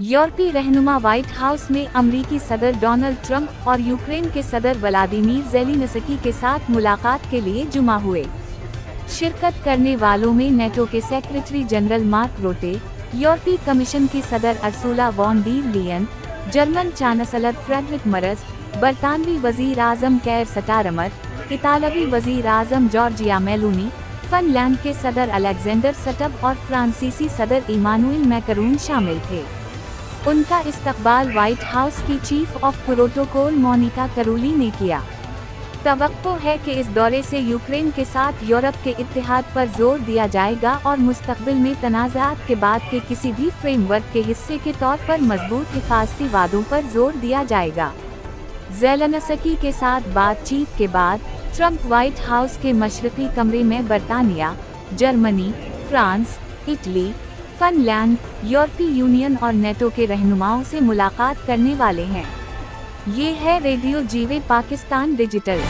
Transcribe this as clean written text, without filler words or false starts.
यूरोपीय रहनुमा white house में अमरीकी सदर डोनाल्ड ट्रंप और यूक्रेन के सदर व्लादिमीर ज़ेलेंस्की के साथ मुलाकात के लिए जुमा हुए। शिरकत करने वालों में नेटो के सेक्रेटरी जनरल मार्क रूटे, यूरोपीय कमीशन की सदर Ursula von der Leyen, German chancellor Friedrich Merz, बरतानवी वजीर आजम केयर स्टारमर, इतालवी वजीर आजम जॉर्जिया मेलोनी, फिनलैंड के सदर अलेक्जेंडर स्टब और फ्रांसीसी सदर इमानुएल मैक्रोन शामिल थे। उनका इस्तकबाल व्हाइट हाउस की chief of protocol Monica Crowley ने किया। तवक्को है कि इस दौरे से यूक्रेन के साथ यूरोप के इत्तेहाद पर जोर दिया जाएगा और मुस्तकबिल में तनाज़ात के बाद के किसी भी फ्रेमवर्क के हिस्से के तौर पर मजबूत हिफाजती वादों पर जोर दिया जाएगा। ज़ेलेंस्की के साथ बातचीत के बाद ट्रंप व्हाइट हाउस के मशरक़ी कमरे में बरतानिया, जर्मनी, फ्रांस, इटली, फिनलैंड, यूरोपीय यूनियन और नेटो के रहनुमाओं से मुलाकात करने वाले हैं। ये है रेडियो जीवे पाकिस्तान डिजिटल।